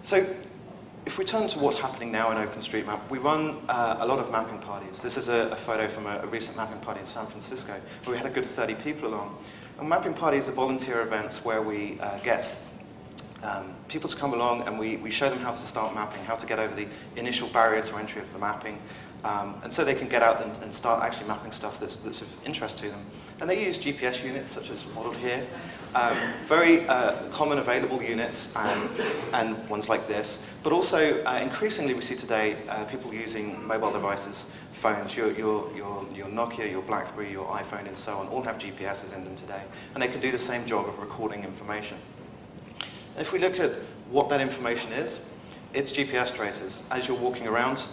So if we turn to what's happening now in OpenStreetMap, we run a lot of mapping parties. This is a photo from a recent mapping party in San Francisco, where we had a good 30 people along. And mapping parties are volunteer events where we get people to come along and we show them how to start mapping, how to get over the initial barrier to entry of the mapping, and so they can get out and start actually mapping stuff that's of interest to them. And they use GPS units, such as modeled here, very common available units, and ones like this. But also, increasingly we see today people using mobile devices, phones, your Nokia, your BlackBerry, your iPhone, and so on, all have GPSs in them today. And they can do the same job of recording information. And if we look at what that information is, it's GPS traces. As you're walking around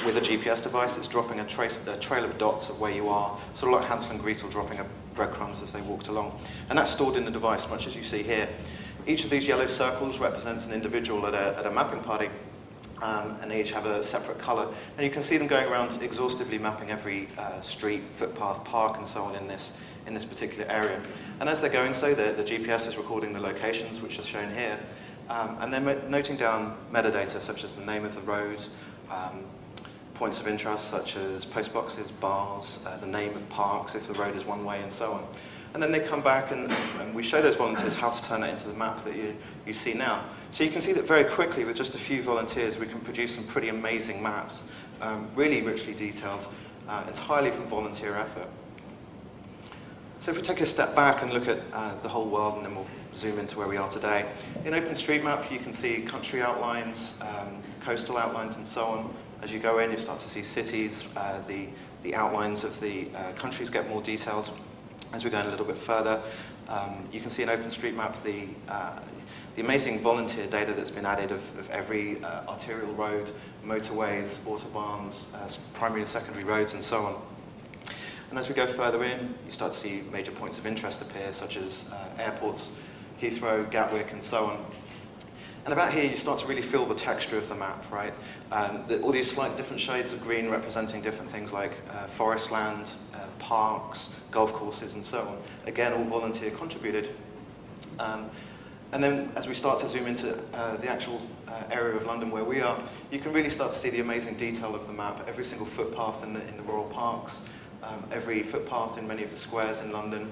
with a GPS device, it's dropping a trail of dots of where you are, sort of like Hansel and Gretel dropping breadcrumbs as they walked along. And that's stored in the device, much as you see here. Each of these yellow circles represents an individual at a mapping party, and they each have a separate color. And you can see them going around exhaustively mapping every street, footpath, park, and so on in this particular area. And as they're going so, the GPS is recording the locations, which are shown here. And they're noting down metadata, such as the name of the road, points of interest, such as post boxes, bars, the name of parks, if the road is one way, and so on. And then they come back and we show those volunteers how to turn that into the map that you see now. So you can see that very quickly, with just a few volunteers, we can produce some pretty amazing maps, really richly detailed, entirely from volunteer effort. So if we take a step back and look at the whole world, and then we'll zoom into where we are today. In OpenStreetMap, you can see country outlines, coastal outlines, and so on. As you go in, you start to see cities. The outlines of the countries get more detailed. As we go in a little bit further, you can see in OpenStreetMap the amazing volunteer data that's been added of every arterial road, motorways, autobahns, primary and secondary roads, and so on. And as we go further in, you start to see major points of interest appear, such as airports, Heathrow, Gatwick, and so on. And about here, you start to really feel the texture of the map, right? All these slight different shades of green representing different things like forest land, parks, golf courses, and so on. Again, all volunteer contributed. And then as we start to zoom into the actual area of London where we are, you can really start to see the amazing detail of the map, every single footpath in the royal parks, every footpath in many of the squares in London.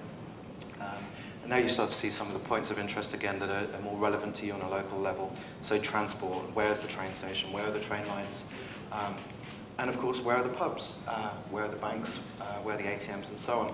And now you start to see some of the points of interest again that are more relevant to you on a local level. So transport, where's the train station, where are the train lines? And of course, where are the pubs? Where are the banks? Where are the ATMs, and so on.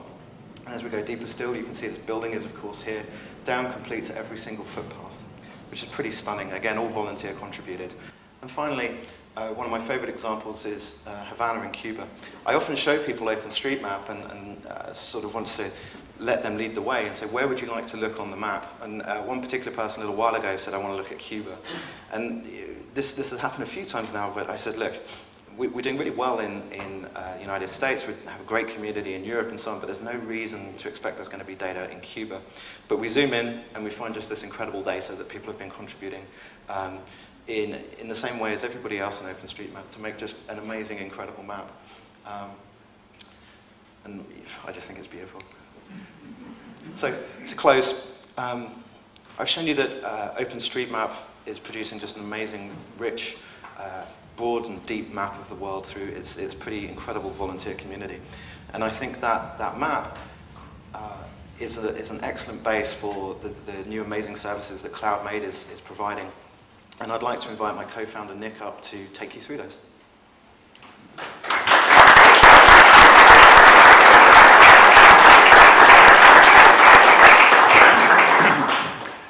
And as we go deeper still, you can see this building is, of course, here, down complete to every single footpath, which is pretty stunning. Again, all volunteer contributed. And finally, one of my favorite examples is Havana in Cuba. I often show people OpenStreetMap and sort of want to let them lead the way and say, where would you like to look on the map? And one particular person a little while ago said, I want to look at Cuba. And this has happened a few times now, but I said, look, we're doing really well in the United States. We have a great community in Europe and so on, but there's no reason to expect there's going to be data in Cuba. But we zoom in and we find just this incredible data that people have been contributing in the same way as everybody else in OpenStreetMap to make just an amazing, incredible map. And I just think it's beautiful. So to close, I've shown you that OpenStreetMap is producing just an amazing, rich, broad and deep map of the world through its pretty incredible volunteer community. And I think that map is an excellent base for the new amazing services that CloudMade is providing. And I'd like to invite my co-founder Nick up to take you through those.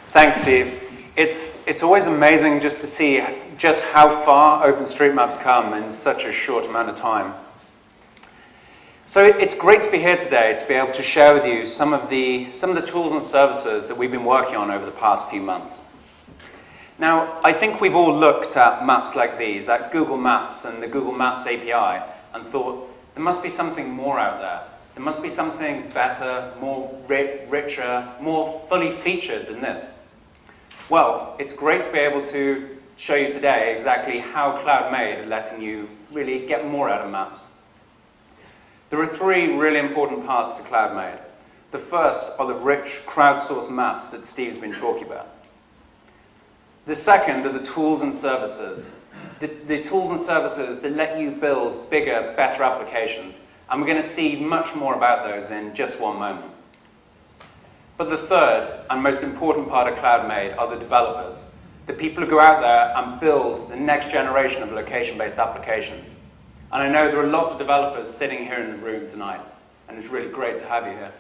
Thanks, Steve. It's always amazing just to see just how far OpenStreetMap's come in such a short amount of time. So it's great to be here today to be able to share with you some of the tools and services that we've been working on over the past few months. Now, I think we've all looked at maps like these, at Google Maps and the Google Maps API, and thought, there must be something more out there. There must be something better, more richer, more fully featured than this. Well, it's great to be able to show you today exactly how CloudMade are letting you really get more out of maps. There are three really important parts to CloudMade. The first are the rich crowdsourced maps that Steve's been talking about. The second are the tools and services. The tools and services that let you build bigger, better applications. And we're going to see much more about those in just one moment. But the third and most important part of CloudMade are the developers, the people who go out there and build the next generation of location-based applications. And I know there are lots of developers sitting here in the room tonight, and it's really great to have you here.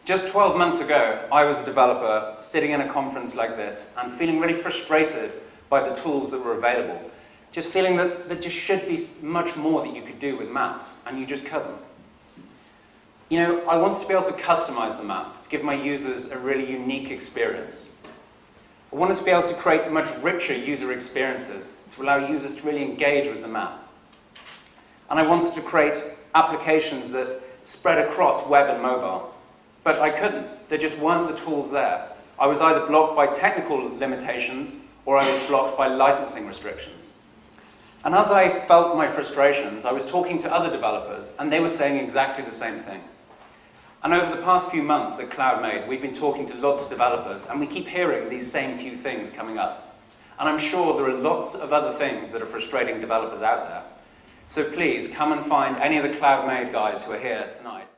Just 12 months ago, I was a developer sitting in a conference like this and feeling really frustrated by the tools that were available. Just feeling that there just should be much more that you could do with maps, and you just couldn't. You know, I wanted to be able to customize the map, to give my users a really unique experience. I wanted to be able to create much richer user experiences, to allow users to really engage with the map. And I wanted to create applications that spread across web and mobile. But I couldn't. There just weren't the tools there. I was either blocked by technical limitations, or I was blocked by licensing restrictions. And as I felt my frustrations, I was talking to other developers, and they were saying exactly the same thing. And over the past few months at CloudMade, we've been talking to lots of developers, and we keep hearing these same few things coming up. And I'm sure there are lots of other things that are frustrating developers out there. So please, come and find any of the CloudMade guys who are here tonight.